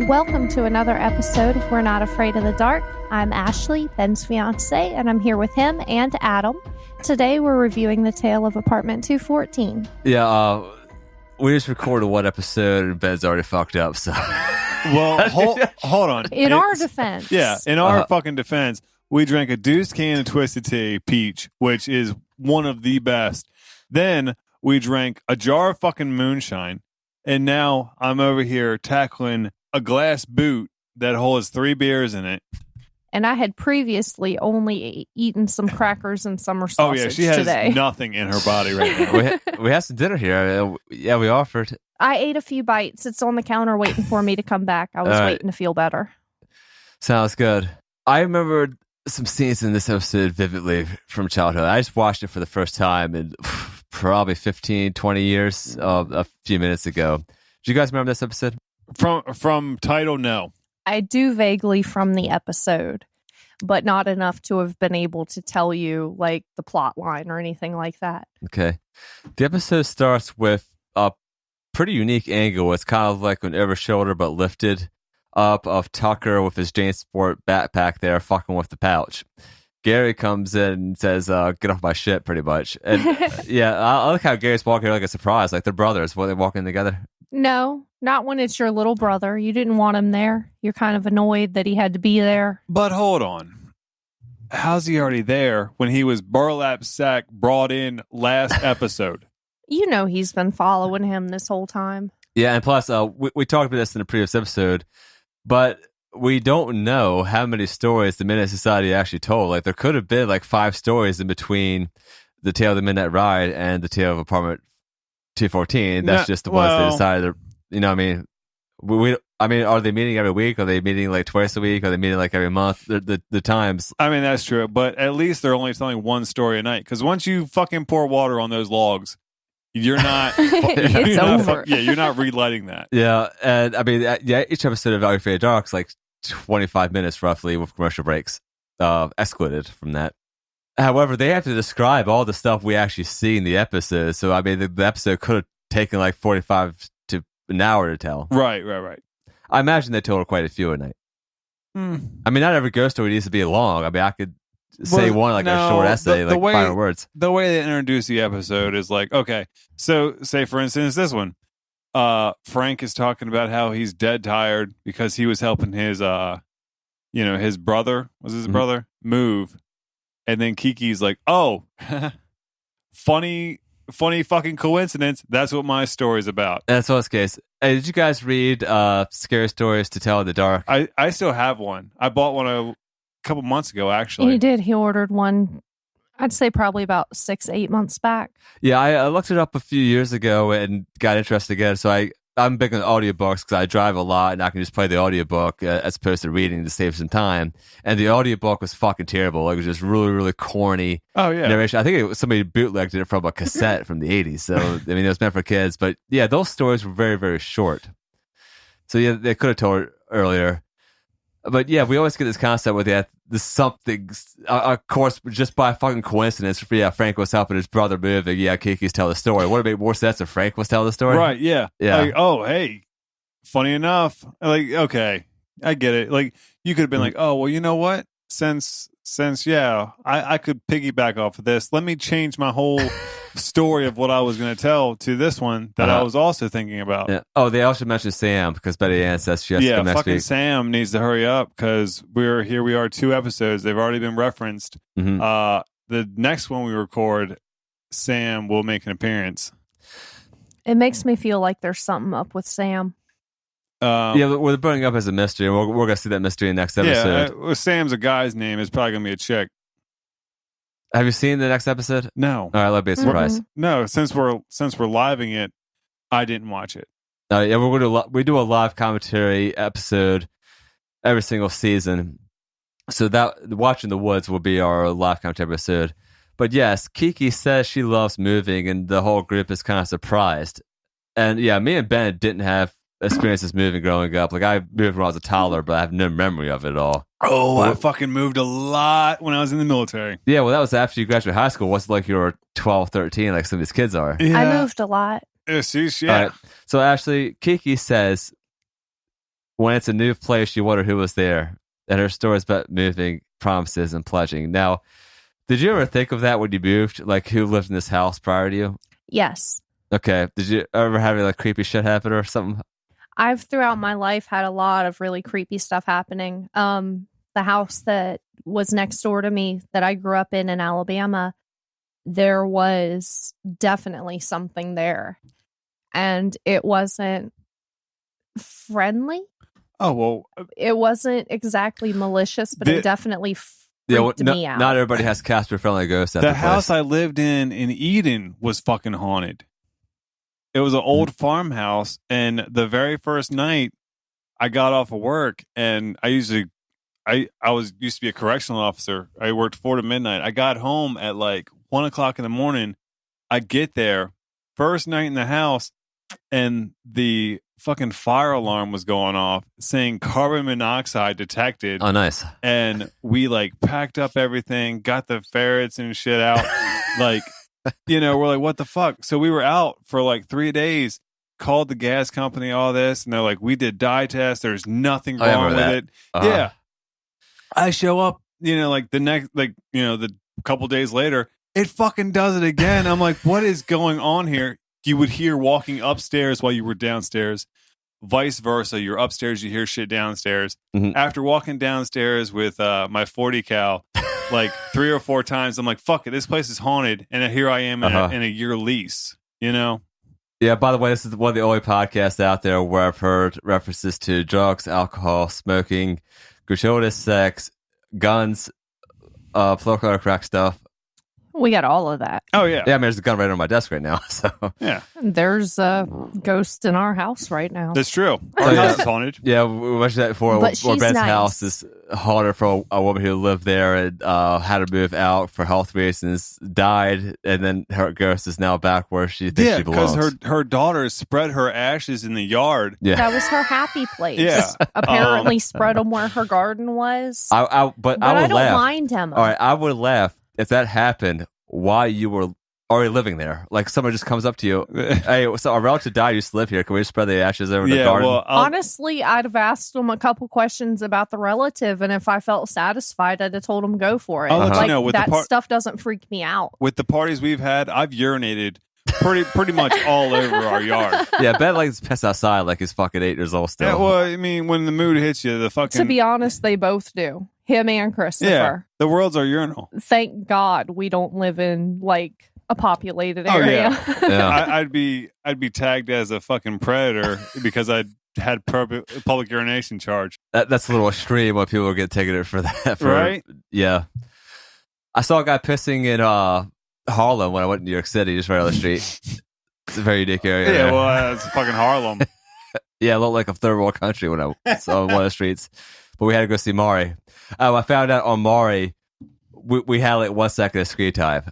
Welcome to another episode of We're Not Afraid of the Dark. I'm Ashley, Ben's fiance, and I'm here with him and Adam. Today we're reviewing the tale of Apartment 214. Yeah, we just recorded one episode and Ben's already fucked up, so... Well, hold on. In our defense. Yeah, in our fucking defense, we drank a Deuce can of Twisted Tea Peach, which is one of the best. Then we drank a jar of fucking moonshine, and now I'm over here tackling a glass boot that holds 3 beers in it. And I had previously only eaten some crackers and summer sausage today. Oh, yeah, she has today. nothing in her body right now. we had some dinner here. Yeah, we offered. I ate a few bites. It's on the counter waiting for me to come back. I was waiting to feel better. Sounds good. I remember some scenes in this episode vividly from childhood. I just watched it for the first time in probably 15, 20 years, a few minutes ago. Do you guys remember this episode? From title, no. I do vaguely from the episode, but not enough to have been able to tell you like the plot line or anything like that. Okay. The episode starts with a pretty unique angle. It's kind of like an over shoulder but lifted up of Tucker with his Jane Sport backpack there fucking with the pouch. Gary comes in and says, get off my shit, pretty much. And yeah, I like how Gary's walking here like a surprise, like they're brothers. Were they walking together? No, not when it's your little brother. You didn't want him there. You're kind of annoyed that he had to be there. But hold on. How's he already there when he was burlap sack brought in last episode? You know he's been following him this whole time. Yeah, and plus, we talked about this in the previous episode, but we don't know how many stories the Midnight Society actually told. Like, there could have been like 5 stories in between the Tale of the Midnight Ride and the Tale of Apartment 214. That's just the ones they decided to, you know what I mean? Are they meeting every week? Are they meeting like twice a week? Are they meeting like every month? The times. I mean, that's true. But at least they're only telling one story a night. Because once you fucking pour water on those logs, you're not... It's over. You're not relighting that. Yeah. And I mean, each episode of Not Afraid of the Dark is like 25 minutes roughly with commercial breaks excluded from that. However, they have to describe all the stuff we actually see in the episode. So, I mean, the episode could have taken like 45 to an hour to tell. Right. I imagine they told quite a few a night. I mean, not every ghost story needs to be long. I mean, I could say a short essay, like 500 words. The way they introduce the episode is like, okay, so say, for instance, this one. Frank is talking about how he's dead tired because he was helping his, his brother, brother, move. And then Kiki's like, oh, funny fucking coincidence. That's what my story's about. That's all it's case. Hey, did you guys read Scary Stories to Tell in the Dark? I still have one. I bought one a couple months ago, actually. He did. He ordered one, I'd say probably about 6-8 months back. Yeah, I looked it up a few years ago and got interested again. So I'm big on audiobooks because I drive a lot and I can just play the audiobook as opposed to reading to save some time. And the audiobook was fucking terrible. Like, it was just really, really corny narration. I think somebody bootlegged it from a cassette from the 80s. So, I mean, it was meant for kids. But yeah, those stories were very, very short. So yeah, they could have told earlier. But yeah, we always get this concept where there's something, of course, just by fucking coincidence. Frank was helping his brother move, and Kiki's tell the story. Would it make more sense if Frank was telling the story? Right, yeah. Like, oh, hey, funny enough. Like, okay, I get it. Like, you could have been like, oh, well, you know what? Since I could piggyback off of this. Let me change my whole story of what I was going to tell to this one that I was also thinking about. Yeah. Oh, they also mentioned Sam because Betty Ann says she has to come next fucking week. Sam needs to hurry up because we are 2 episodes. They've already been referenced. The next one we record, Sam will make an appearance. It makes me feel like there's something up with Sam. We're burning up as a mystery. We're going to see that mystery in the next episode. Yeah, Sam's a guy's name. It's probably going to be a chick. Have you seen the next episode? No. All right, that'll be a surprise. No, since we're living it, I didn't watch it. We do a live commentary episode every single season. So that Watching the Woods will be our live commentary episode. But yes, Kiki says she loves moving, and the whole group is kind of surprised. And yeah, me and Ben didn't have experiences moving growing up. Like, I moved when I was a toddler, but I have no memory of it at all. Oh, I fucking moved a lot when I was in the military. Yeah, well, that was after you graduated high school. Wasn't like you were 12, 13 like some of these kids are. Yeah. I moved a lot. Yeah. All right. So Ashley, Kiki says When it's a new place, you wonder who was there. And her stories about moving, promises, and pledging. Now, did you ever think of that when you moved? Like, who lived in this house prior to you? Yes. Okay. Did you ever have any like creepy shit happen or something? I've throughout my life had a lot of really creepy stuff happening. The house that was next door to me that I grew up in Alabama, there was definitely something there. And it wasn't friendly. Oh, well. It wasn't exactly malicious, but it definitely freaked me out. Not everybody has Casper-friendly ghosts. The house I lived in Eden was fucking haunted. It was an old farmhouse, and the very first night I got off of work, and I used to be a correctional officer. I worked 4 to midnight. I got home at like 1 o'clock in the morning. I get there, first night in the house, and the fucking fire alarm was going off saying carbon monoxide detected. Oh, nice. And we like packed up everything, got the ferrets and shit out. Like, you know, we're like, what the fuck? So we were out for like 3 days, called the gas company, all this, and they're like, we did dye tests. There's nothing wrong with it. Yeah. I show up, you know, like the next, like, you know, the couple days later, it fucking does it again. I'm like, what is going on here? You would hear walking upstairs while you were downstairs. Vice versa. You're upstairs, you hear shit downstairs. Mm-hmm. After walking downstairs with my 40 cal, like 3 or 4 times, I'm like, fuck it, this place is haunted. And here I am in a year lease, you know? Yeah, by the way, this is one of the only podcasts out there where I've heard references to drugs, alcohol, smoking, gratuitous sex, guns, political crack stuff. We got all of that. Oh, yeah. Yeah, I mean, there's a gun right on my desk right now. So yeah. There's a ghost in our house right now. That's true. Our house is haunted. Yeah, we mentioned that before. But she's Ben's nice. house is haunted for a woman who lived there and had to move out for health reasons, died, and then her ghost is now back where she thinks she belongs. Because her daughter spread her ashes in the yard. Yeah. That was her happy place. Yeah. Apparently spread them where her garden was. But I would don't laugh. mind Emma. All right, I would laugh if that happened while you were already living there. Like someone just comes up to you, hey, so our relative died, you used to live here. Can we just spread the ashes over the garden? Well, honestly, I'd have asked them a couple questions about the relative, and if I felt satisfied, I'd have told them go for it. I'll let you know, with that the stuff doesn't freak me out. With the parties we've had, I've urinated pretty much all over our yard. Yeah, Ben likes to piss outside like he's fucking 8 years old still. Yeah, well, I mean, when the mood hits you, the fucking... To be honest, they both do. Him and Christopher. Yeah, the world's our urinal. Thank God we don't live in, like, a populated area. Oh, yeah. I'd be tagged as a fucking predator because I had public urination charge. That's a little extreme when people get taken for that. Right? Yeah. I saw a guy pissing in Harlem when I went to New York City, just right on the street. It's a very unique area. Yeah, well, it's fucking Harlem. Yeah, it looked like a third world country when I saw one of the streets. But we had to go see Maury. I found out on Maury, we had like 1 second of screen time.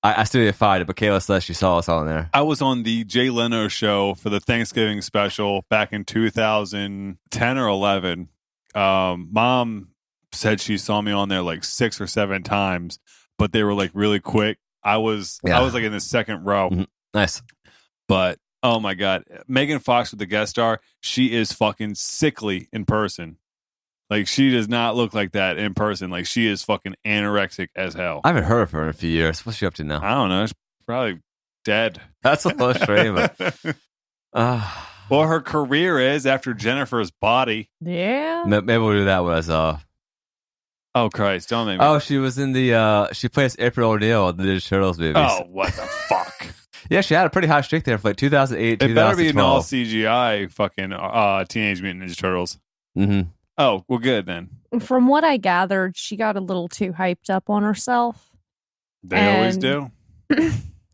I still didn't find it, but Kayla says she saw us on there. I was on the Jay Leno show for the Thanksgiving special back in 2010 or 11. Mom said she saw me on there like 6 or 7 times, but they were like really quick. I was like in the second row. Mm-hmm. Nice. But oh my God, Megan Fox with the guest star, she is fucking sickly in person. Like, she does not look like that in person. Like, she is fucking anorexic as hell. I haven't heard of her in a few years. What's she up to now? I don't know. She's probably dead. That's a little strange. Well, her career is after Jennifer's Body. Yeah. Maybe we'll do that one as Oh, Christ. Don't make me. Oh, she was in the... she plays April O'Neil in the Ninja Turtles movies. Oh, what the fuck? Yeah, she had a pretty high streak there for like 2008, 2012. It better be an all CGI fucking Teenage Mutant Ninja Turtles. Mm-hmm. Oh, well, good then. From what I gathered, she got a little too hyped up on herself. They always do.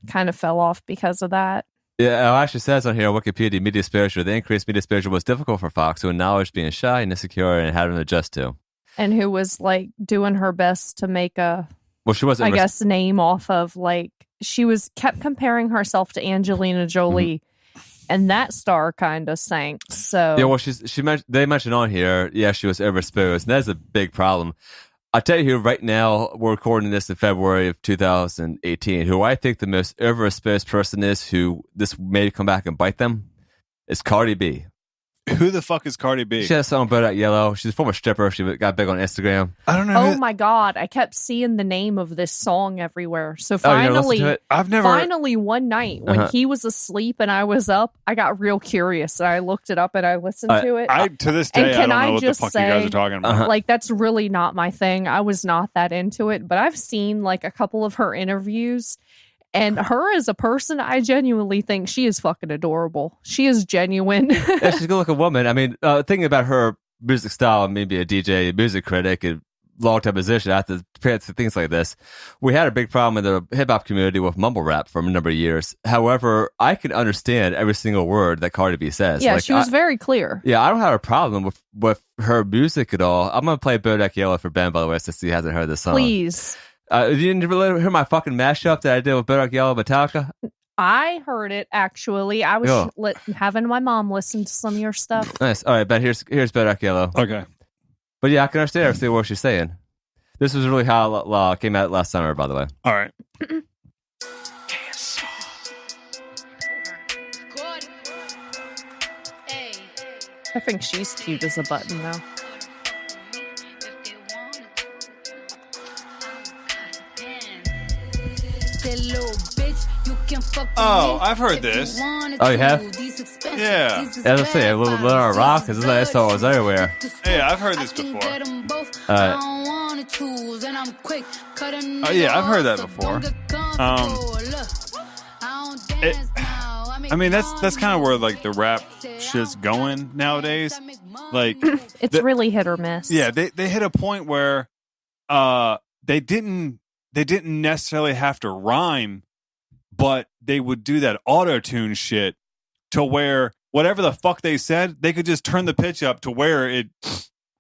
Kind of fell off because of that. Yeah, it actually says on here on Wikipedia, media exposure. The increased media exposure was difficult for Fox, who acknowledged being shy and insecure and having to adjust to. And who was like doing her best to make a, she wasn't. I guess, name off of like, kept comparing herself to Angelina Jolie. Mm-hmm. And that star kind of sank. So yeah, well, they mentioned on here, yeah, she was overexposed, and that's a big problem. I'll tell you who right now, we're recording this in February of 2018, who I think the most overexposed person is, who this may come back and bite them, is Cardi B. Who the fuck is Cardi B? She has a song Bodak Yellow. She's a former stripper. She got big on Instagram. I don't know. Oh my God. I kept seeing the name of this song everywhere. So Oh, you never listened finally, to it? I've never. finally one night when he was asleep and I was up, I got real curious. And I looked it up and I listened to it. I to this day, I can don't I know what the just fuck you guys say- are talking about. Like, that's really not my thing. I was not that into it, but I've seen like a couple of her interviews. And her as a person, I genuinely think she is fucking adorable. She is genuine. Yeah, she's a good-looking woman. I mean, thinking about her music style, maybe a DJ, music critic, and long-time musician, I have to compare it to things like this. We had a big problem in the hip-hop community with mumble rap for a number of years. However, I can understand every single word that Cardi B says. Yeah, Like, she was very clear. Yeah, I don't have a problem with her music at all. I'm going to play Bodak Yellow for Ben, by the way, since he hasn't heard this song. Please. You didn't really hear my fucking mashup that I did with Bodak Yellow Metallica? I heard it, actually. I was Yeah. having my mom listen to some of your stuff. Nice. All right, Ben, here's Bodak Yellow. Okay. But yeah, I can understand everything what she's saying. This was really how it came out last summer, by the way. All right. I think she's cute as a button, though. Oh, I've heard this. Oh, you have? Yeah. As I say, a little bit of rock, because I saw it was everywhere. Yeah, I've heard this before. Oh, yeah, I've heard that before. I mean, that's kind of where like the rap shit's going nowadays. Like, It's really hit or miss. yeah, they hit a point where they didn't necessarily have to rhyme, but they would do that auto-tune shit to where whatever the fuck they said, they could just turn the pitch up to where it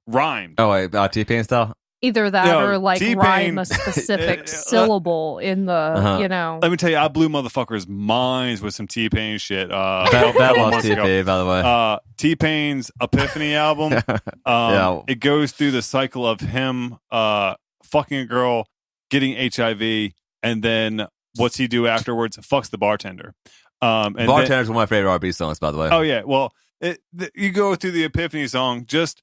rhymed. Oh, wait, T-Pain style? Either that No, or like T-Pain- rhyme a specific syllable in the, you know. Let me tell you, I blew motherfuckers' minds with some T-Pain shit. That was months ago. T-Pain, by the way. T-Pain's Epiphany album. Yeah. It goes through the cycle of him fucking a girl, getting HIV, and then what's he do afterwards? Fucks the bartender. And Bartender's one of my favorite R&B songs, by the way. oh yeah, well, you go through the Epiphany song, just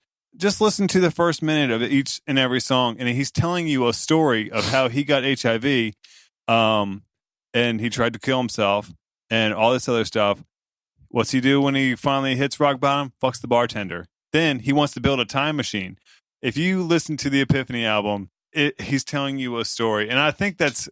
listen to the first minute of each and every song, and he's telling you a story of how he got HIV, and he tried to kill himself, and all this other stuff. What's he do when he finally hits rock bottom? Fucks the bartender. Then he wants to build a time machine. If you listen to the Epiphany album, he's telling you a story, and I think that's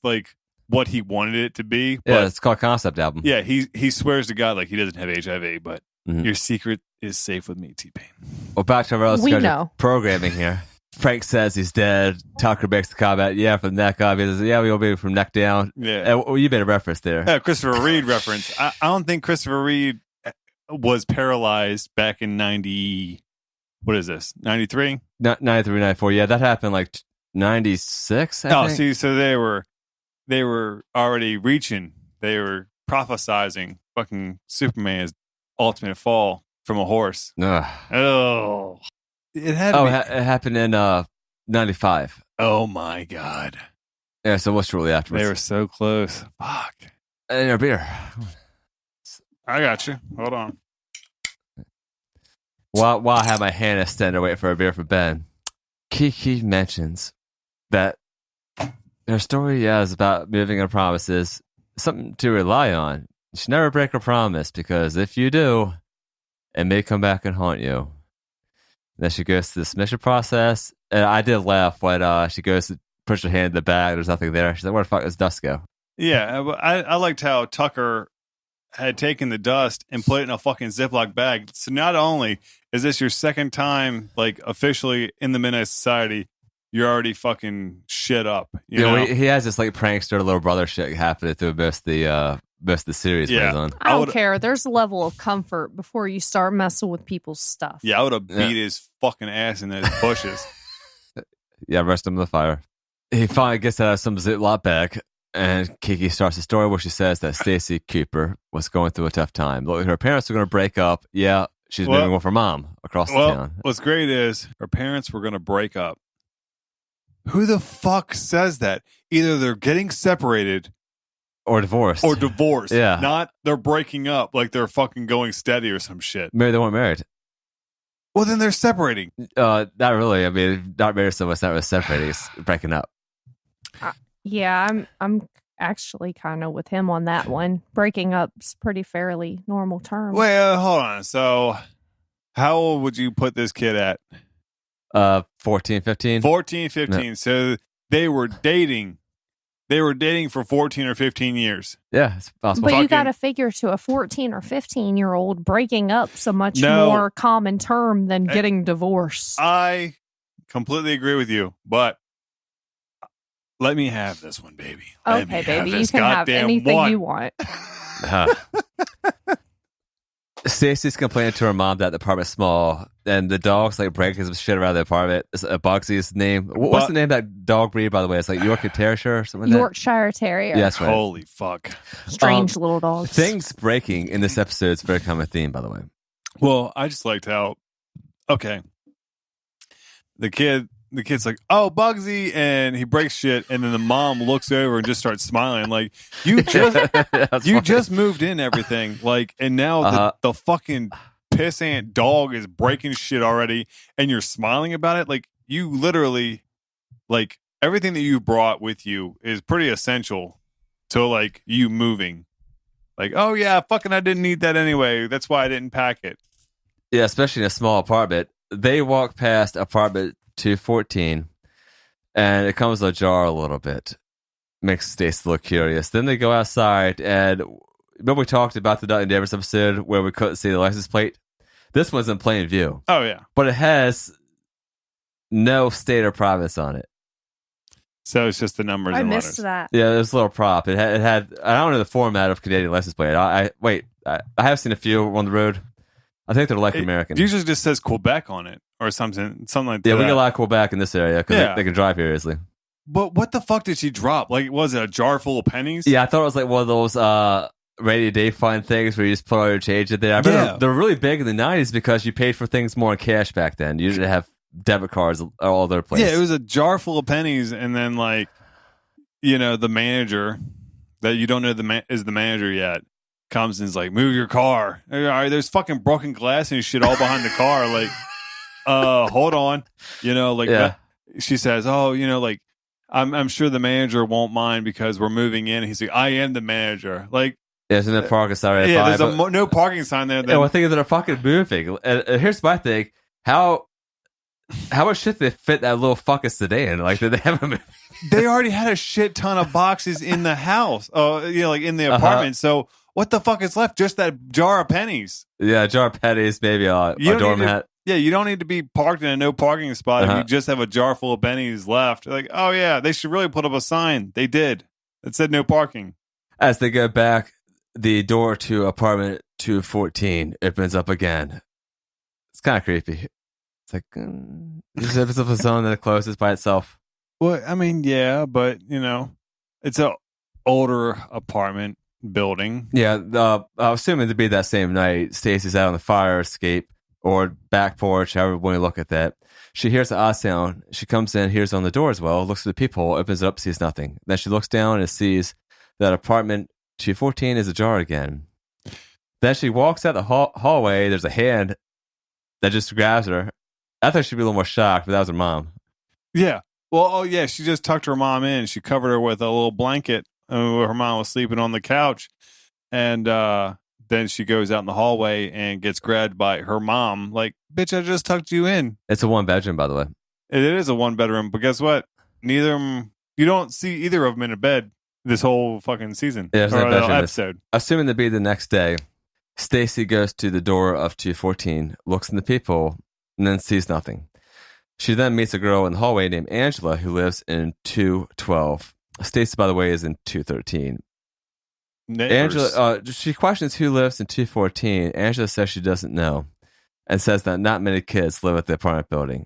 like what he wanted it to be. But Yeah, it's called Concept Album. yeah, he swears to God like he doesn't have HIV, but Mhm. your secret is safe with me, T-Pain. Well, back to our We know. programming here. Frank says he's dead. Tucker makes the comment, yeah, from neck up. He says, yeah, we'll be from neck down. Yeah. You made a reference there. Christopher Reed reference. I don't think Christopher Reed was paralyzed back in 90. What is this? 93? 93, 94. Yeah, that happened like 96, I think. See, so they were already reaching. They were prophesizing fucking Superman's ultimate fall from a horse. Ugh. Oh. It had to be. It happened in 95. Oh my God. Yeah, so what's shortly afterwards? They were so close. Fuck. And your beer. I got you. Hold on. While I have my hand extended waiting for a beer for Ben, Kiki mentions that her story, is about moving her promises, something to rely on. You should never break a promise, because if you do, it may come back and haunt you. Then she goes to the submission process, and I did laugh when she goes to push her hand in the bag. There's nothing there. She's like, where the fuck does dust go? Yeah, I liked how Tucker had taken the dust and put it in a fucking Ziploc bag. So not only is this your second time, like, officially in the Midnight Society, you're already fucking shit up. You know? He has this like prankster little brother shit happening through most of the series. Yeah. On. I don't care. There's a level of comfort before you start messing with people's stuff. Yeah, I would have beat his fucking ass in those bushes. Yeah, rest him in the fire. He finally gets out of some Ziploc bag, and Kiki starts the story where she says that Stacy Cooper was going through a tough time. Look, her parents are going to break up. Yeah, she's moving with her mom across the town. What's great is her parents were going to break up. Who the fuck says that? Either they're getting separated Or divorced. Or divorced. Yeah. Not they're breaking up like they're fucking going steady or some shit. Maybe they weren't married. Well, then they're separating. Not really. I mean, not married, so it's not really separating. It's breaking up. Yeah, I'm actually kind of with him on that one. Breaking up's pretty fairly normal term. Well, hold on. So, how old would you put this kid at? 14, 15. 14, 15. No. So they were dating. They were dating for 14 or 15 years. Yeah, it's possible. But you got to figure to a 14 or 15-year-old, breaking up's a much more common term than getting divorced. I completely agree with you, but let me have this one, baby. Okay, baby, you can have anything you want. Stacy's complaining to her mom that the apartment's small, and the dog's like breaking some shit around the apartment. It's Bugsy's name. What's the name of that dog breed, by the way? It's like Yorkshire Terrier or something like that? Yorkshire Terrier. Yes, right. Holy fuck. Strange little dogs. Things breaking in this episode is a very common theme, by the way. Well, I just liked how, okay, the kid's like, oh, Bugsy, and he breaks shit, and then the mom looks over and just starts smiling like, you just moved in everything, like, and now the fucking pissant dog is breaking shit already, and you're smiling about it. Like, you literally, like, everything that you've brought with you is pretty essential to, like, you moving. Like, oh yeah, fucking I didn't need that anyway, that's why I didn't pack it. Yeah, especially in a small apartment. They walk past apartment 214, and it comes ajar a little bit. Makes Stacy look curious. Then they go outside, and remember we talked about the Dutton Davis episode where we couldn't see the license plate? This one's in plain view. Oh, yeah. But it has no state or province on it. So it's just the numbers and letters. I missed that. Yeah, there's a little prop. It had I don't know the format of Canadian license plate. I have seen a few on the road. I think they're like American. It usually just says Quebec on it or something like that. Yeah, we get a lot of Quebec in this area because they can drive here easily. But what the fuck did she drop? Like, was it a jar full of pennies? Yeah, I thought it was like one of those rainy day fund things where you just put all your change in there. I remember they were really big in the 90s because you paid for things more in cash back then. You didn't have debit cards all over the place. Yeah, it was a jar full of pennies, and then, like, you know, the manager that you don't know is the manager yet comes and is like, move your car. All right, there's fucking broken glass and shit all behind the car. Like, hold on. You know, like, she says, oh, you know, like, I'm sure the manager won't mind because we're moving in. He's like, I am the manager. Like, there's no parking sign right there's no parking sign there. Yeah, one thing is they're fucking moving. And here's my thing: how much shit they fit that little fucking sedan? Like, did they have a? They already had a shit ton of boxes in the house. You know, like in the apartment. So what the fuck is left? Just that jar of pennies. Yeah, a jar of pennies, maybe a doormat. You don't need to be parked in a no parking spot if you just have a jar full of pennies left. Like, oh yeah, they should really put up a sign. They did. It said no parking. As they go back, the door to apartment 214 opens up again. It's kind of creepy. It's like, it just opens up a zone and it closes by itself. Well, I mean, yeah, but, you know, it's an older apartment building. Yeah, I'm assuming to be that same night, Stacy's out on the fire escape or back porch, however when you look at that. She hears the odd sound. She comes in, hears on the door as well, looks at the peephole, opens it up, sees nothing. Then she looks down and sees that apartment 214 is ajar again. Then she walks out the hallway. There's a hand that just grabs her. I thought she'd be a little more shocked, but that was her mom. Yeah. Well, oh yeah, she just tucked her mom in. She covered her with a little blanket. Her mom was sleeping on the couch. And then she goes out in the hallway and gets grabbed by her mom. Like, bitch, I just tucked you in. It's a one bedroom, by the way. It is a one bedroom, but guess what? Neither of them, you don't see either of them in a bed this whole fucking season. Yeah, or episode. Assuming to be the next day, Stacy goes to the door of 214, looks in the peephole, and then sees nothing. She then meets a girl in the hallway named Angela who lives in 212. Stacy, by the way, is in 213. Neighbors. Angela, she questions who lives in 214. Angela says she doesn't know and says that not many kids live at the apartment building.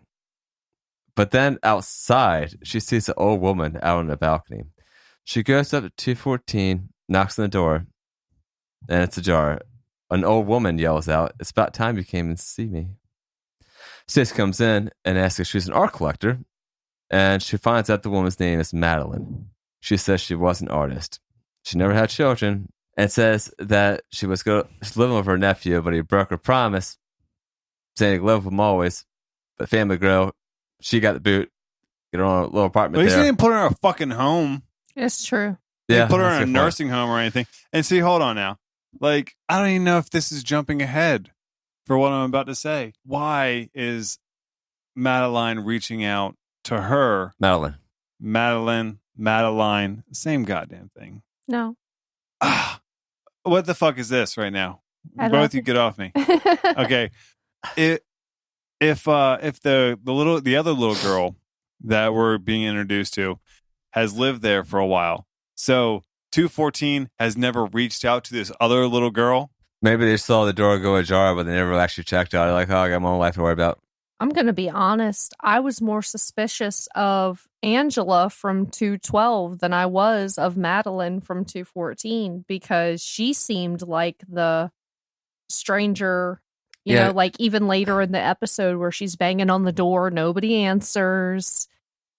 But then outside, she sees an old woman out on the balcony. She goes up to 214, knocks on the door, and it's ajar. An old woman yells out, "It's about time you came and see me." Stacy comes in and asks if she's an art collector, and she finds out the woman's name is Madeline. She says she was an artist. she never had children, and says that she's living with her nephew, but he broke her promise, saying he'd live with him always. But family grow. She got the boot, get her own little apartment At least there. they didn't put her in a fucking home. It's true. They Yeah, put her that's in a your point. nursing home or anything. And see, hold on now. Like, I don't even know if this is jumping ahead for what I'm about to say. Why is Madeline reaching out to her? Madeline, same goddamn thing. No. What the fuck is this right now? I don't Both you think- get off me. Okay. If the other little girl that we're being introduced to has lived there for a while, so 214 has never reached out to this other little girl. Maybe they saw the door go ajar, but they never actually checked out. They're like, oh, I got my own life to worry about. I'm going to be honest. I was more suspicious of Angela from 212 than I was of Madeline from 214 because she seemed like the stranger, you know, like even later in the episode where she's banging on the door, nobody answers.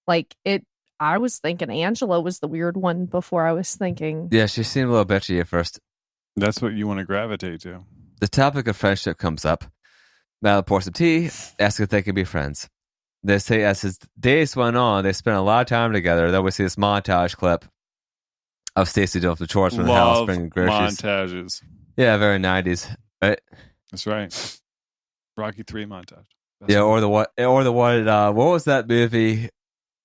I was thinking Angela was the weird one before I was thinking. Yeah, she seemed a little bitchy at first. That's what you want to gravitate to. The topic of friendship comes up. Madeline pours some tea, asks if they can be friends. They say as his days went on, they spent a lot of time together. Then we see this montage clip of Stacy doing the chores from the house, bringing groceries. Montages. Yeah, very 90s, right? That's right. Rocky 3 montage. Yeah, or the one. What was that movie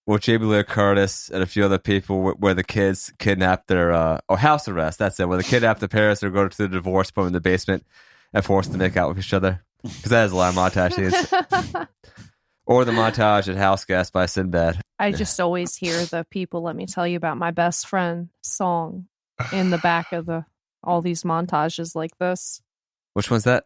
where Jamie Lee Curtis and a few other people where the kids kidnapped their House Arrest? That's it. Where they kidnapped the parents and go to the divorce room in the basement and force them to make out with each other. Because that has a lot of montage scenes. Or the montage at House Guest by Sinbad. I just always hear the "People Let Me Tell You About My Best Friend" song in the back of all these montages like this. Which one's that?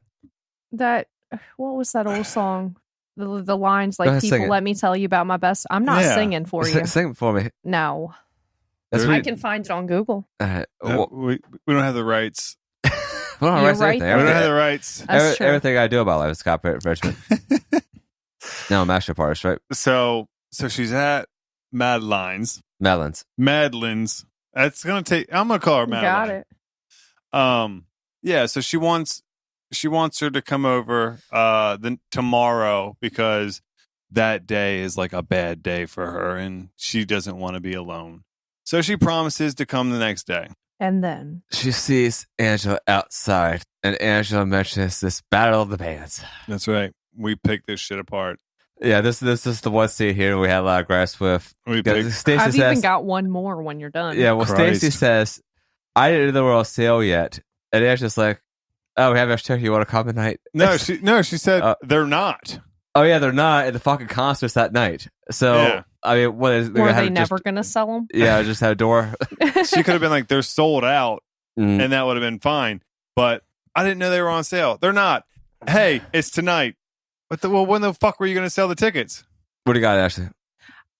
What was that old song? The lines like ahead, sing "People it. Let Me Tell You About My Best." I'm not singing for you. Sing it for me. No. That's I can find it on Google. We don't have the rights. We don't You're have right, We don't have the rights. That's true. everything I do about life is copyright infringement. No, I'm mashup artist, right? So she's at Madeline's. Madeline's. That's gonna take. I'm gonna call her Madeline. Got it. Yeah. So she wants her to come over tomorrow because that day is like a bad day for her and she doesn't want to be alone. So she promises to come the next day. And then She sees Angela outside, and Angela mentions this battle of the bands. That's right. We picked this shit apart. Yeah, this is the one scene here we had a lot of grass with. Stacey I've says, even got one more when you're done. yeah, well, Christ. Stacey says, I didn't know they were on sale yet. And Angela's like, oh, we have extra. You want to come tonight? She said they're not. Oh, yeah, they're not at the fucking concerts that night. So, Yeah. I mean, what is Were they never going to sell them? Yeah, just had a door. She could have been like, they're sold out, Mm. and that would have been fine. But I didn't know they were on sale. They're not. Hey, it's tonight. When the fuck were you going to sell the tickets? What do you got, Ashley?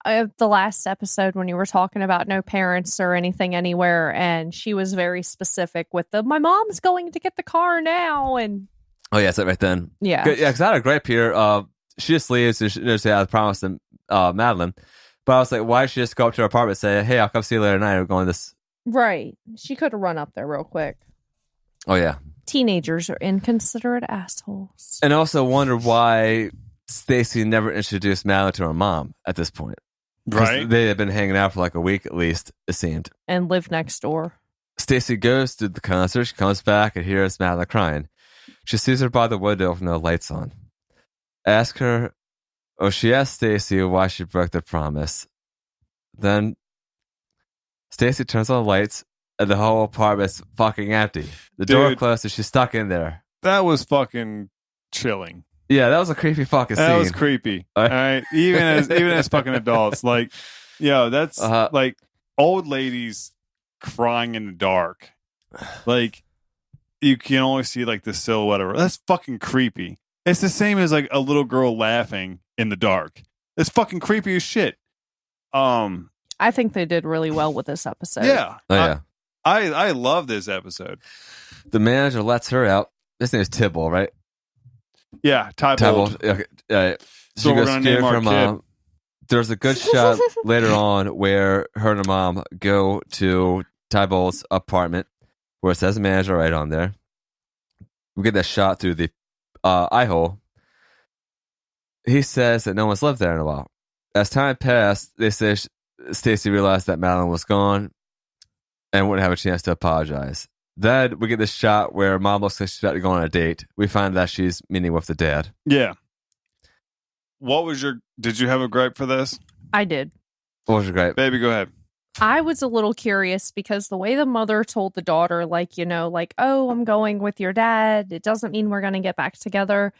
The last episode when you were talking about no parents or anything anywhere, and she was very specific with my mom's going to get the car now, and Oh, yeah, it's right then. yeah. Good, yeah, because I had a gripe here. She just leaves. And she say, I promised them, Madeline. But I was like, why did she just go up to her apartment and say, hey, I'll come see you later tonight. We're going this. Right. She could have run up there real quick. Oh, yeah. Teenagers are inconsiderate assholes. And also wonder why Stacey never introduced Madeline to her mom at this point. 'Cause Right. They had been hanging out for like a week at least, it seemed. And live next door. Stacey goes to the concert. She comes back and hears Madeline crying. She sees her by the window with no lights on. She asked Stacey why she broke the promise. Then Stacey turns on the lights and the whole apartment's fucking empty. The door Dude. closed and she's stuck in there. That was fucking chilling. Yeah, that was a creepy fucking scene. That was creepy. All right. Even as fucking adults. Like, that's like old ladies crying in the dark. Like, you can only see like the silhouette of her. That's fucking creepy. It's the same as like a little girl laughing in the dark. It's fucking creepy as shit. I think they did really well with this episode. Yeah. Oh, yeah. I love this episode. The manager lets her out. His name is Tibble, right? Yeah, Tybold. Okay. So She we're goes gonna scared name for our her mom. There's a good shot later on where her and her mom go to Thibault's apartment, where it says manager right on there. We get that shot through the eye hole. He says that no one's lived there in a while. As time passed, they say Stacy realized that Madeline was gone and wouldn't have a chance to apologize. Then we get this shot where Mom looks like she's about to go on a date. We find that she's meeting with the dad. Yeah. Did you have a gripe for this? I did. What was your gripe? Baby, go ahead. I was a little curious because the way the mother told the daughter, like, oh, I'm going with your dad. It doesn't mean we're going to get back together.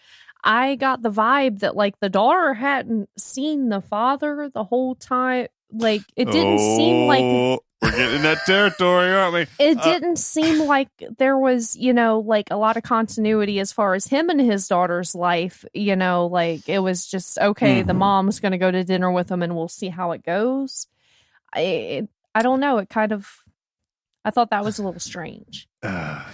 I got the vibe that, like, the daughter hadn't seen the father the whole time. Like, it didn't seem like... We're getting in that territory, aren't we? It didn't seem like there was, like, a lot of continuity as far as him and his daughter's life. Like, it was just, okay, the mom's going to go to dinner with him and we'll see how it goes. I don't know. It kind of... I thought that was a little strange. Yeah,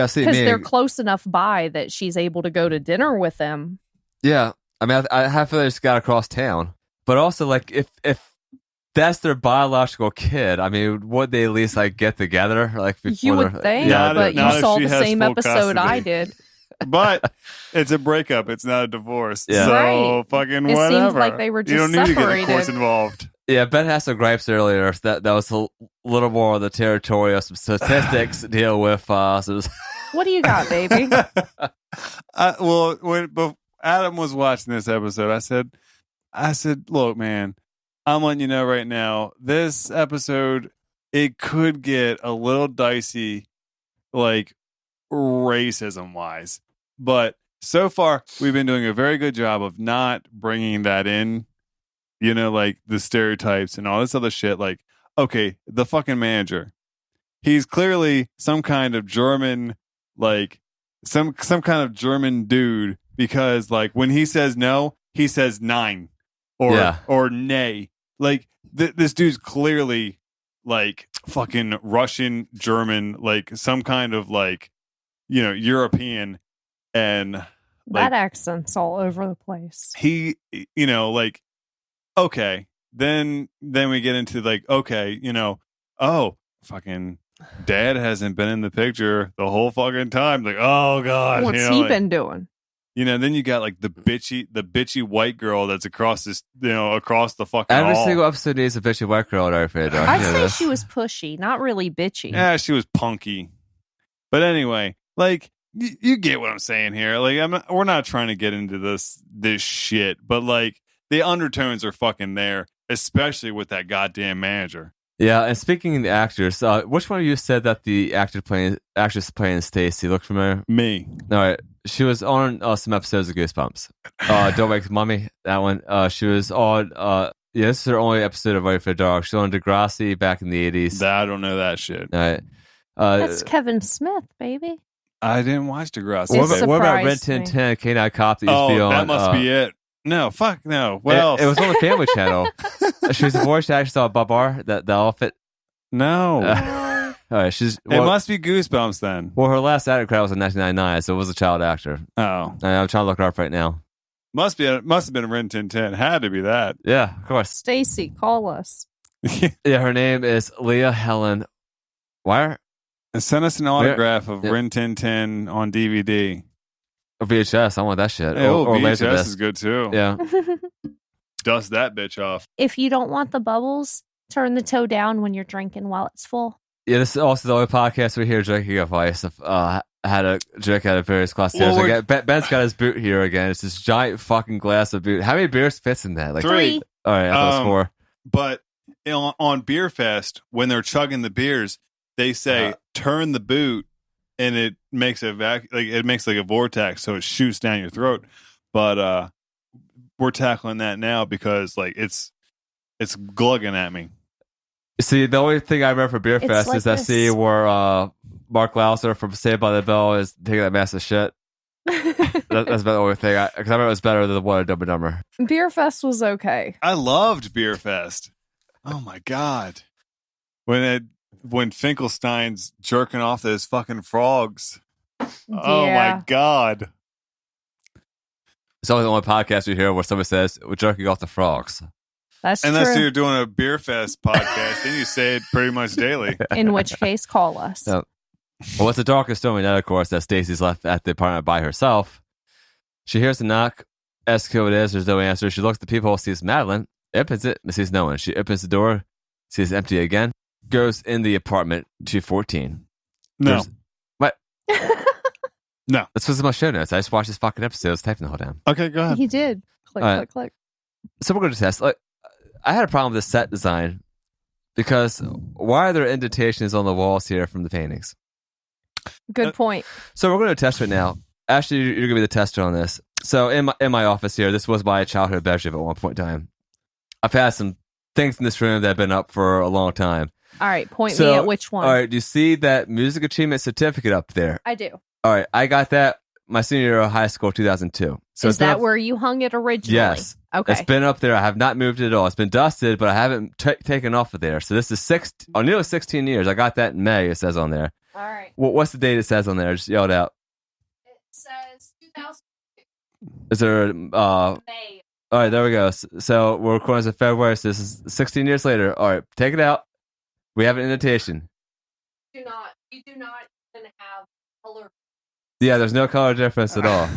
see, because they're close enough by that she's able to go to dinner with them. Yeah, I mean, I have to just got across town, but also like if that's their biological kid, I mean, would they at least like get together? Like you would think, but you saw the same episode I did. But it's a breakup; it's not a divorce. Yeah. So right. fucking it whatever. It seems like they were just you don't need separated. to get the courts involved. Yeah, Ben had some gripes earlier. That was a little more of the territory of some statistics to deal with. So what do you got, baby? Well, when Adam was watching this episode, I said, look, man, I'm letting you know right now, this episode, it could get a little dicey, like racism wise, but so far we've been doing a very good job of not bringing that in. Like the stereotypes and all this other shit. Like, okay, the fucking manager, he's clearly some kind of German, like some kind of German dude, because like when he says no, he says nine or nay. Like this dude's clearly like fucking Russian, German, like some kind of like, European, and like, that accent's all over the place. He, like, okay, then we get into like, okay, oh, fucking dad hasn't been in the picture the whole fucking time. Like, oh god, what's he been doing? Then you got like the bitchy white girl that's across this, across the fucking every hall. single episode needs a bitchy white girl. I'd say she was pushy, not really bitchy. Yeah, she was punky. But anyway, like you get what I'm saying here. Like, we're not trying to get into this shit, but like, the undertones are fucking there, especially with that goddamn manager. Yeah, and speaking of the actors, which one of you said that the actress playing Stacy looked familiar? Me. All right, she was on some episodes of Goosebumps. Don't Wake Mommy, that one. She was on. This is her only episode of Ready for the Dark. She was on Degrassi back in the 80s. I don't know that shit. All right. That's Kevin Smith, baby. I didn't watch Degrassi. What about Ren 1010, K9 Cop that used to be on? That must be it. No, fuck no. What else? It was on the Family Channel. She was the voice actress of Babar, the outfit. No. All right, it must be Goosebumps then. Well, her last acting credit was in 1999, so it was a child actor. Oh. I'm trying to look her up right now. Must have been Ren 1010. Had to be that. Yeah, of course. Stacy, call us. Yeah, her name is Leah Helen Wire. Send us an autograph of Ren 1010 on DVD. Or VHS, I want that shit. Or VHS is good too. Yeah. Dust that bitch off. If you don't want the bubbles, turn the toe down when you're drinking while it's full. Yeah, this is also the only podcast we hear drinking of ice. I had a drink out of various glasses. Well, Ben's got his boot here again. It's this giant fucking glass of boot. How many beers fits in that? Like 3. All right, I thought it was 4. But on Beer Fest, when they're chugging the beers, they say turn the boot. And it makes it makes like a vortex, so it shoots down your throat. But we're tackling that now because like it's glugging at me. See, the only thing I remember for Beer Fest is that scene where Mark Lauser from Saved by the Bell is taking that massive shit. That's about the only thing. Because I remember it was better than the one at Dumb and Dumber. Beer Fest was okay. I loved Beer Fest. Oh my god, when Finkelstein's jerking off those fucking frogs. Yeah. Oh my god. It's only the only podcast you hear where somebody says, we're jerking off the frogs. That's Unless true. you're doing a beer fest podcast, then you say it pretty much daily. In which case, call us. No. Well, what's the darkest story now, of course, that Stacy's left at the apartment by herself. She hears the knock, asks who it is. There's no answer. She looks at the peephole, sees Madeline, opens it, sees no one. She opens the door, sees it empty again, goes in the apartment to 14. No. What? No. This was in my show notes. I just watched this fucking episode. I was typing the whole time. Okay, go ahead. He did. Click, click. So we're going to test. Like, I had a problem with the set design because why are there indentations on the walls here from the paintings? Good point. So we're going to test right now. Ashley, you're going to be the tester on this. So in my office here, this was my childhood bedroom at one point in time. I've had some things in this room that have been up for a long time. All right, point me at which one. All right, do you see that music achievement certificate up there? I do. All right, I got that my senior year of high school, 2002. So is that where you hung it originally? Yes. Okay. It's been up there. I have not moved it at all. It's been dusted, but I haven't taken off of there. So this is nearly 16 years. I got that in May, it says on there. All right. What's the date it says on there? Just yell it out. It says 2000. Is there May. all right, there we go. So we're recording this in February, so this is 16 years later. All right, take it out. We have an indentation. You do not even have color. Yeah, there's no color difference at all.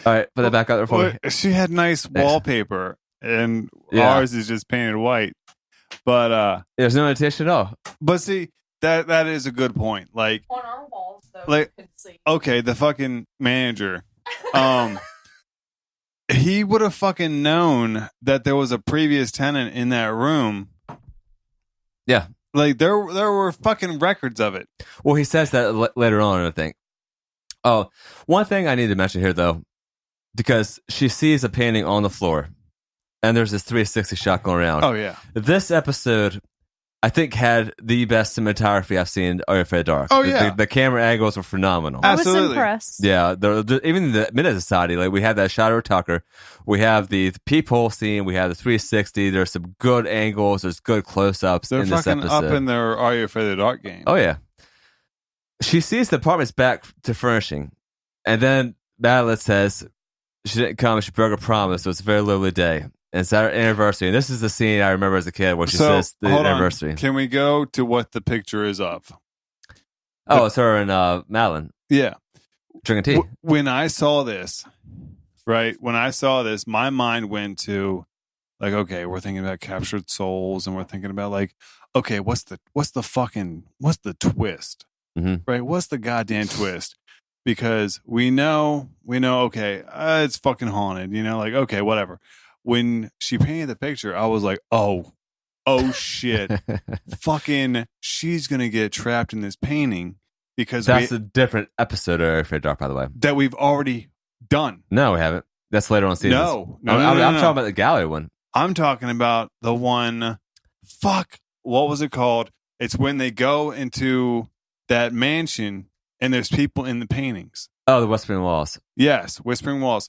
All right, put that back out there for me. She had nice wallpaper, and Yeah. ours is just painted white. But There's no indentation at all. but see, that is a good point. Like, On our walls, though, Like- you can see. okay, the fucking manager, he would have fucking known that there was a previous tenant in that room. Yeah. Like there were fucking records of it. Well, he says that later on, I think. Oh, one thing I need to mention here, though, because she sees a painting on the floor, and there's this 360 shot going around. Oh yeah. This episode, I think, had the best cinematography I've seen in Raphael Dark. Oh, yeah. The camera angles were phenomenal. I was Absolutely. impressed. Yeah, even the Midnight Society, like we have that Shadow Tucker, we have the peephole scene, we have the 360. There's some good angles, there's good close-ups They're in this fucking episode. up in their Are You Afraid of the Dark game. Oh yeah, she sees the apartment's back to furnishing, and then Madeline says she didn't come. She broke a promise, so it's a very lovely day. And it's our anniversary, and this is the scene I remember as a kid where she says the hold on. anniversary. Can we go to what the picture is of? Oh, it's her and Madeline Yeah. drinking tea. When I saw this, right? When I saw this, my mind went to like, okay, we're thinking about captured souls, and we're thinking about like, okay, what's the twist, Mhm. right? What's the goddamn twist? Because we know, okay, it's fucking haunted, like, okay, whatever. When she painted the picture, I was like, oh shit, fucking, she's gonna get trapped in this painting because That's a different episode of Raphael Dark, by the way. that we've already done. No, we haven't. That's later on seasons. No, I'm no. talking about the gallery one. I'm talking about the one. Fuck, what was it called? It's when they go into that mansion and there's people in the paintings. Oh, the West Spring Walls. Yes, Whispering Walls.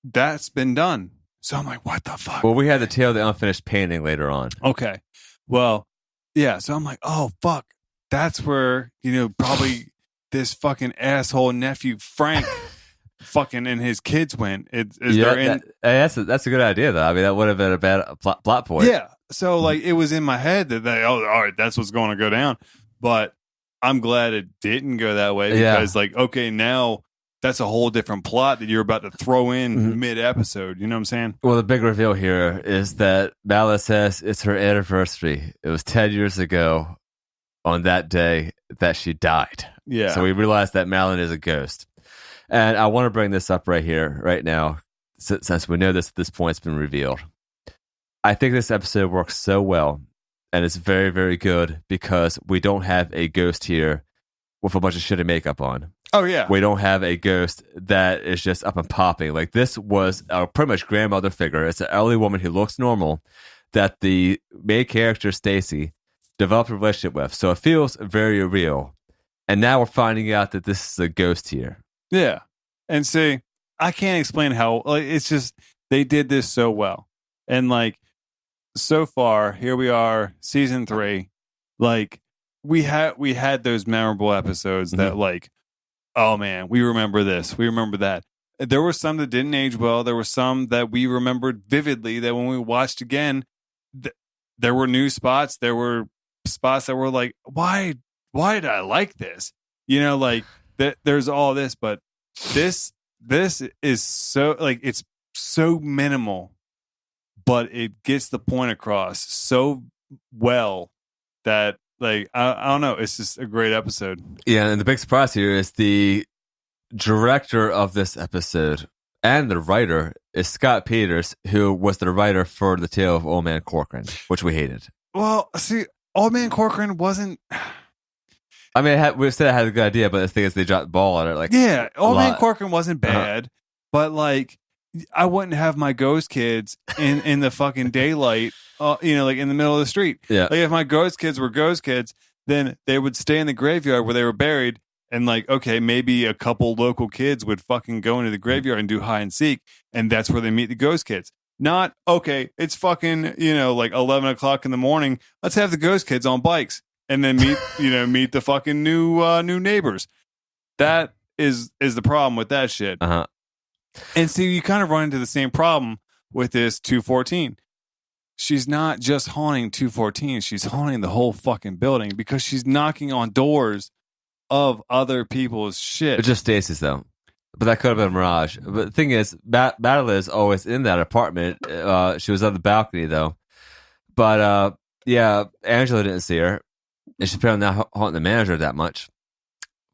That's been done. So I'm like, what the fuck? Well, we had the Tale of the Unfinished Painting later on. Okay. Well, yeah. So I'm like, oh, fuck. That's where, probably this fucking asshole nephew, Frank, fucking and his kids went. That's a good idea, though. I mean, that would have been a bad plot point. Yeah. So, like, it was in my head that all right, that's what's going to go down. But I'm glad it didn't go that way because, like, okay, now that's a whole different plot that you're about to throw in mid-episode. You know what I'm saying? Well, the big reveal here is that Mala says it's her anniversary. It was 10 years ago on that day that she died. Yeah. So we realized that Malin is a ghost. And I want to bring this up right here, right now, since we know this at this point it's been revealed. I think this episode works so well, and it's very, very good because we don't have a ghost here with a bunch of shitty makeup on. Oh, yeah. We don't have a ghost that is just up and popping. Like, this was a pretty much grandmother figure. It's an elderly woman who looks normal that the main character, Stacy, developed a relationship with. So it feels very real. And now we're finding out that this is a ghost here. Yeah. And see, I can't explain how, like, it's just, they did this so well. And, like, so far, here we are, season 3. Like, we had those memorable episodes that, like, oh man, we remember this, we remember that. There were some that didn't age well. There were some that we remembered vividly that when we watched again, there were new spots. There were spots that were like, why did I like this? Like there's all this, but this is so like, it's so minimal, but it gets the point across so well that like, I don't know. It's just a great episode. Yeah. And the big surprise here is the director of this episode and the writer is Scott Peters, who was the writer for The Tale of Old Man Corcoran, which we hated. Well, see, Old Man Corcoran wasn't. I mean, we said I had a good idea, but the thing is, they dropped the ball on it. Like, yeah, Old Man Corcoran wasn't bad, but like, I wouldn't have my ghost kids in the fucking daylight, like in the middle of the street. Yeah, like if my ghost kids were ghost kids, then they would stay in the graveyard where they were buried, and like, okay, maybe a couple local kids would fucking go into the graveyard and do hide and seek, and that's where they meet the ghost kids. Not okay. It's fucking like 11 o'clock in the morning. Let's have the ghost kids on bikes. And then meet the fucking new neighbors. That is the problem with that shit. Uh-huh. And see, you kind of run into the same problem with this 214. She's not just haunting 214. She's haunting the whole fucking building because she's knocking on doors of other people's shit. It's just Stacy's though. But that could have been a mirage. But the thing is, Madeline is always in that apartment. She was on the balcony though. But yeah, Angela didn't see her. And she's apparently not haunting the manager that much.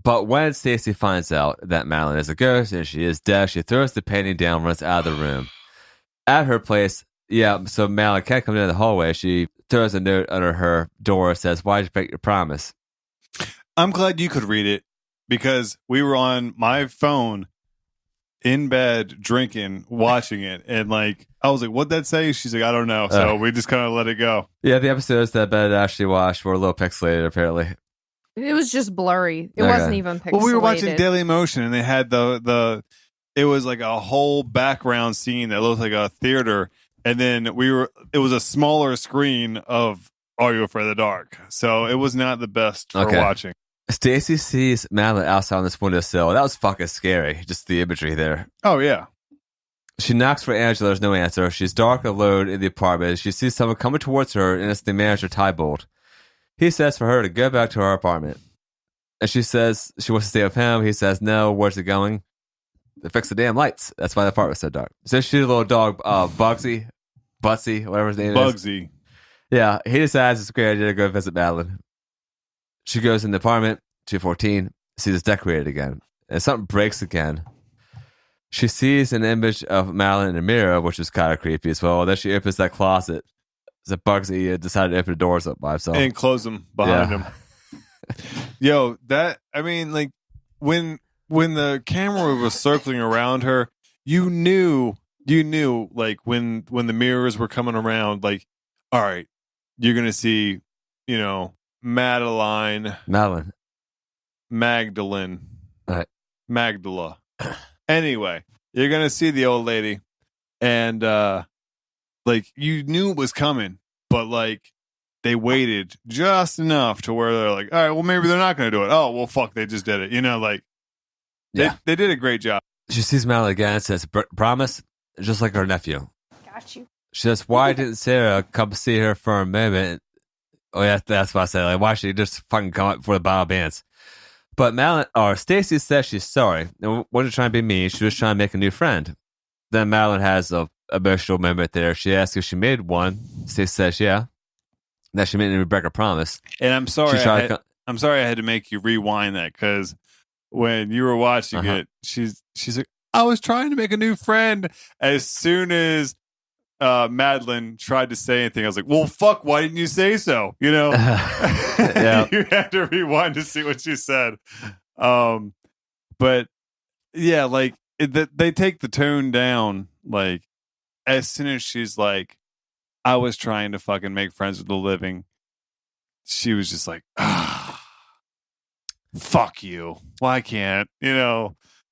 But when Stacy finds out that Madeline is a ghost and she is dead, she throws the painting down, runs out of the room. At her place, so Madeline can't come in the hallway. She throws a note under her door, says, "Why'd you break your promise?" I'm glad you could read it because we were on my phone in bed drinking, watching it, and like I was like, "What'd that say?" She's like, "I don't know." So we just kind of let it go. Yeah, the episodes that Ben actually watched were a little pixelated, apparently. It was just blurry. It wasn't even pixelated. Well, we were watching Daily Motion, and they had it was like a whole background scene that looked like a theater, and then it was a smaller screen of Are You Afraid of the Dark? So it was not the best for watching. Stacy sees Madeline outside on this windowsill. That was fucking scary. Just the imagery there. Oh, yeah. She knocks for Angela. There's no answer. She's dark and alone in the apartment. She sees someone coming towards her, and it's the manager, Tybolt. He says for her to go back to her apartment. And she says she wants to stay with him. He says, no, where's it going? To fix the damn lights. That's why the apartment's so dark. So she's a little dog, Bugsy, whatever his name is. Bugsy. Yeah, he decides it's a great idea to go visit Madeline. She goes in the apartment, 214, sees it's decorated again. And something breaks again. She sees an image of Madeline in a mirror, which is kind of creepy as well. Then she opens that closet. The Bugsy decided to open the doors up by himself. And close them behind him. Yo, like, when the camera was circling around her, you knew, like, when the mirrors were coming around, like, all right, you're going to see, Magdalene. All right. Magdala. Anyway, you're going to see the old lady. And, like, you knew it was coming, but, like, they waited just enough to where they're like, all right, well, maybe they're not going to do it. Oh, well, fuck, they just did it. Like, they did a great job. She sees Madeline again and says, promise, just like her nephew. Got you. She says, why didn't Sarah come see her for a moment? Oh, yeah, that's what I said. Like, why should she just fucking come up before the battle bands? But Stacy says she's sorry. And wasn't trying to be mean. She was trying to make a new friend. Then Madeline has a emotional moment there. She asks if she made one. Stacy says, yeah. That she made a Rebecca promise. And I'm sorry, I'm sorry I had to make you rewind that because when you were watching it, she's like, I was trying to make a new friend. As soon as Madeline tried to say anything, I was like, well, fuck, why didn't you say so? Yeah. You had to rewind to see what she said. But yeah, like they take the tone down. Like as soon as she's like, I was trying to fucking make friends with the living, she was just like, fuck you. Why can't,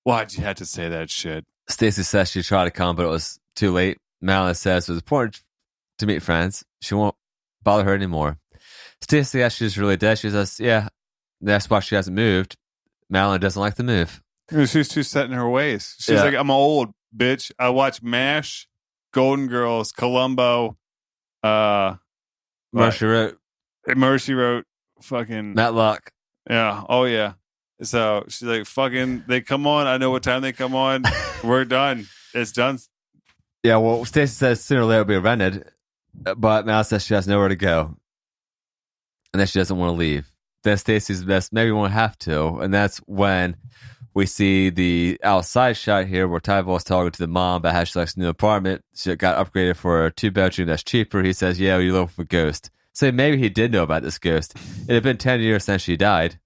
why'd you have to say that shit? Stacy says she tried to come, but it was too late. Madeline says it was important to meet friends. She won't bother her anymore. Stacy asks she's really dead. She says, yeah, that's why she hasn't moved. Madeline doesn't like the move. She's too set in her ways. She's Yeah. like, I'm old, bitch. I watch MASH, Golden Girls, Columbo, Mercy wrote Mercy wrote, fucking Matlock. yeah. Oh yeah. So she's like, fucking, they come on. I know what time they come on. We're done. It's done. Yeah, well, Stacey says sooner or later it'll be rented, but Mal says she has nowhere to go, and that she doesn't want to leave. Then Stacey's best, maybe we won't have to, and that's when we see the outside shot here where Tybalt's talking to the mom about how she likes a new apartment. She got upgraded for a 2-bedroom that's cheaper. He says, yeah, you live with a ghost. So maybe he did know about this ghost. It had been 10 years since she died,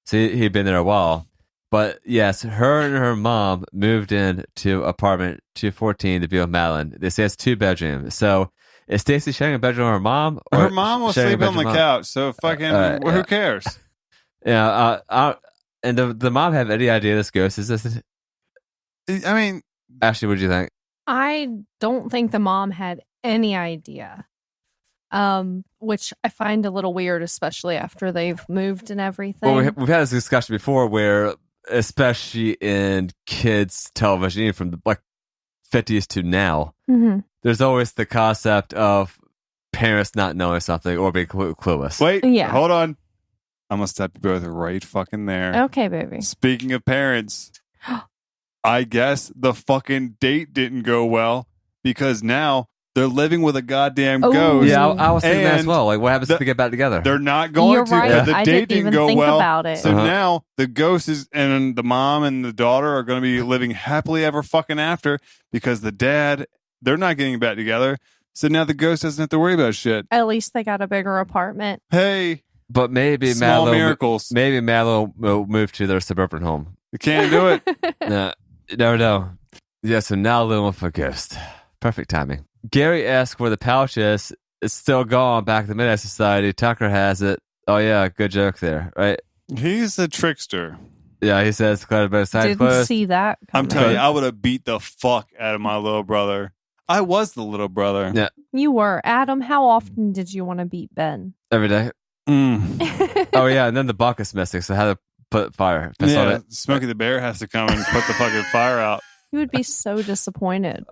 so he'd been there a while. But yes, her and her mom moved in to apartment 214 to be with Madeline. They say it's 2 bedrooms. So is Stacey sharing a bedroom with her mom? Or Her mom will sharing a sleep on bedroom the with couch. So fucking, who cares? Yeah. And the mom have any idea this ghost is this? I mean, Ashley, what do you think? I don't think the mom had any idea. Which I find a little weird, especially after they've moved and everything. Well, we've had this discussion before where, especially in kids' television, even from the 50s to now, there's always the concept of parents not knowing something or being clueless. wait, Yeah. hold on. I'm going to stop you both right fucking there. Okay, baby. Speaking of parents, I guess the fucking date didn't go well because now they're living with a goddamn ghost. Yeah, I was thinking that as And well. Like, what happens if they get back together? They're not going You're to right. because the I date didn't even go think well. about it. So now the ghost is, and the mom and the daughter are going to be living happily ever fucking after because the dad, they're not getting back together. So now the ghost doesn't have to worry about shit. At least they got a bigger apartment. Hey, But maybe small miracles. Maybe Mallow will move to their suburban home. You can't do it. No. Yeah, so now living with a ghost. Perfect timing. Gary asks where the pouch is. It's still gone back to the Midnight Society. Tucker has it. Oh, yeah, good joke there, right? He's a trickster. Yeah, he says, Claire, better sign Didn't closed. see that I'm coming. telling you, I would have beat the fuck out of my little brother. I was the little brother. Yeah. You were. Adam, how often did you want to beat Ben? Every day. Oh, yeah, and then the bucket's missing, so how to put fire. Piss on it. Smokey the Bear has to come and put the fucking fire out. You would be so disappointed.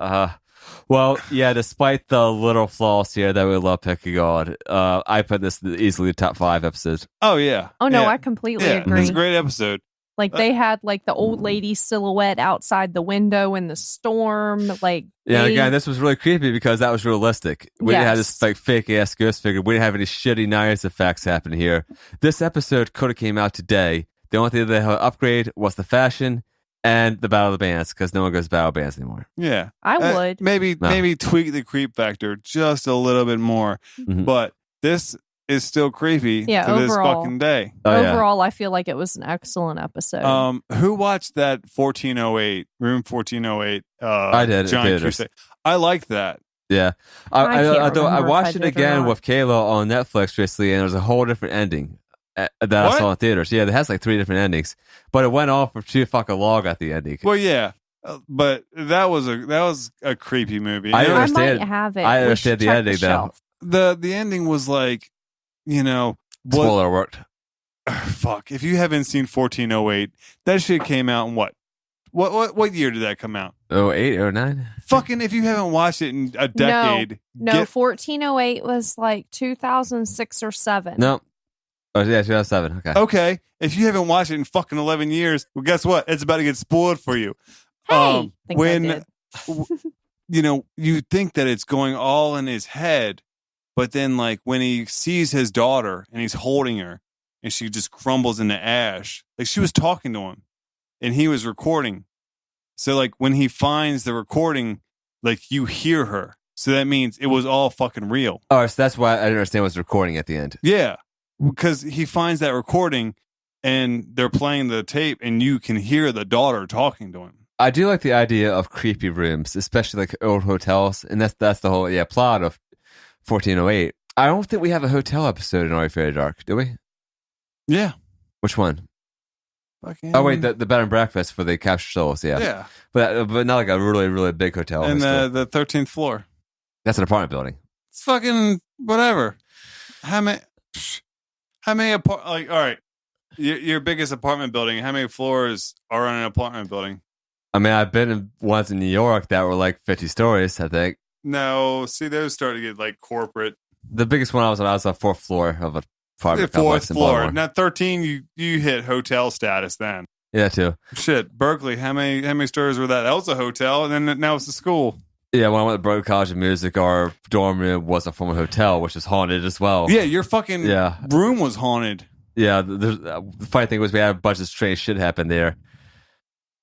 Well, yeah, despite the little flaws here that we love picking on, I put this easily top 5 episodes. Oh, yeah. Oh, no, Yeah. I completely Yeah, agree. it's a great episode. Like, they had, like, the old lady silhouette outside the window in the storm. Like, Yeah, they- again, this was really creepy because that was realistic. We didn't have Yes. this like fake ass ghost figure. We didn't have any shitty nice effects happening here. This episode could have came out today. The only thing they had to upgrade was the fashion and the battle of the bands because no one goes battle bands anymore. Yeah. I would. Maybe tweak the creep factor just a little bit more. Mhm. But this is still creepy Yeah, to this overall. fucking day. Oh, yeah. Overall, I feel like it was an excellent episode. Who watched that 1408, room 1408? I did, John theaters. Cusack. I liked that. Yeah. I can't I remember if watched I it did or again not. with Kayla on Netflix recently, and there was a whole different ending that I saw in theaters. Yeah, it has like 3 different endings, but it went on for too fucking long at the ending. Well, yeah. But that was a creepy movie. I It was- I understand- might have it. I We understand should the check ending, though. shelf. the ending was like, what, Spoiler alert. fuck. If you haven't seen 1408, that shit came out in what year did that come out? 08, 09? Fucking if you haven't watched it in a decade, No, 1408 was like 2006 or 7. No. Oh, yeah, 2007. Okay. okay. If you haven't watched it in fucking 11 years, well, guess what? It's about to get spoiled for you. Hey, think I when did. you think that it's going all in his head, but then like when he sees his daughter and he's holding her and she just crumbles into ash, like she was talking to him and he was recording. So like when he finds the recording, like you hear her. So that means it was all fucking real. Oh, so that's why I didn't understand what's recording at the end. Yeah. Because he finds that recording and they're playing the tape and you can hear the daughter talking to him. I do like the idea of creepy rooms, especially like old hotels, and that's the whole plot of 1408. I don't think we have a hotel episode in Are You Afraid of the Dark, do we? Yeah. Which one? Fucking... Oh wait, the bed and breakfast for the captured souls, yeah. Yeah. But not like a really really big hotel. And still. the 13th floor. That's an apartment building. It's fucking whatever. How many like, all right. Your biggest apartment building, how many floors are on an apartment building? I mean, I've been in ones in New York that were like 50 stories, I think. No, see, those start to get like corporate. The biggest one I was on the fourth floor of an apartment complex in Fourth floor. Baltimore. Now 13, you hit hotel status then. Yeah, too. Shit, Berkeley, how many stories were that? That was a hotel, and then now it's a school. Yeah, when I went to Berkeley College of Music, our dorm room was a former hotel, which was haunted as well. Yeah, your fucking room was haunted. Yeah, the funny thing was we had a bunch of strange shit happen there.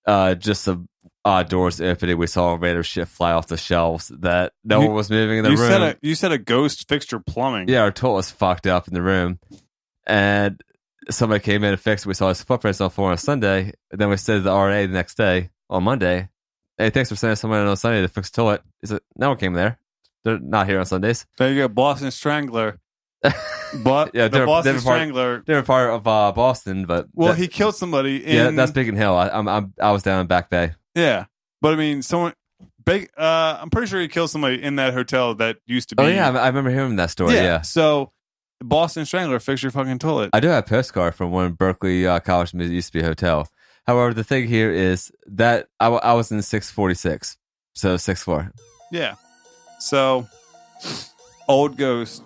Just some odd doors opening. We saw random shit fly off the shelves that no one was moving in the room. You said a ghost fixed your plumbing. Yeah, our toilet was fucked up in the room. And somebody came in and fixed it. We saw his footprints on the floor on Sunday. And then we said to the RA the next day, on Monday, hey, thanks for sending someone in on Sunday to fix the toilet. He said, no one came there. They're not here on Sundays. There you go, Boston Strangler. But yeah, the Boston Strangler, different part of Boston, but he killed somebody. Yeah, that's Beacon Hill. I was down in Back Bay. Yeah, but I mean, I'm pretty sure he killed somebody in that hotel that used to be. Oh yeah, I remember hearing that story. Yeah. So Boston Strangler fixed your fucking toilet. I do have a postcard from when Berkeley College used to be a hotel. However, the thing here is that I was in 646, so 6th floor. Yeah. So old ghosts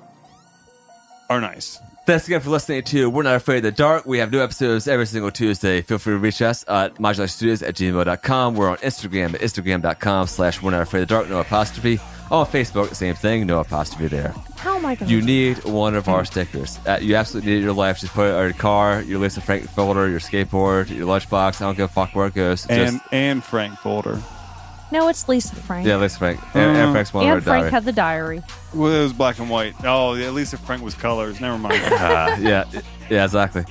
are nice. Thanks again for listening to We're Not Afraid of the Dark. We have new episodes every single Tuesday. Feel free to reach us at modulationstudios@gmail.com. We're on Instagram at instagram.com/We're Not Afraid of the Dark, no apostrophe. On Facebook, same thing, no apostrophe there. How am I going You need one of our stickers. You absolutely need it in your life. Just put it on your car, your Lisa Frank folder, your skateboard, your lunchbox. I don't give a fuck where it goes. And Frank folder. No, it's Lisa Frank. Yeah, Lisa Frank. And Frank's one of our And Frank diary. had the diary. Well, it was black and white. Oh, yeah, at least if Frank was colors. Never mind. Yeah, exactly.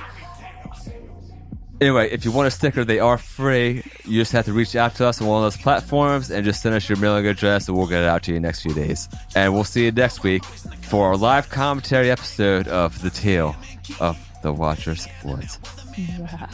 Anyway, if you want a sticker, they are free. You just have to reach out to us on one of those platforms and just send us your mailing address, and we'll get it out to you next few days. And we'll see you next week for our live commentary episode of The Tale of the Watcher's Woods. Yeah.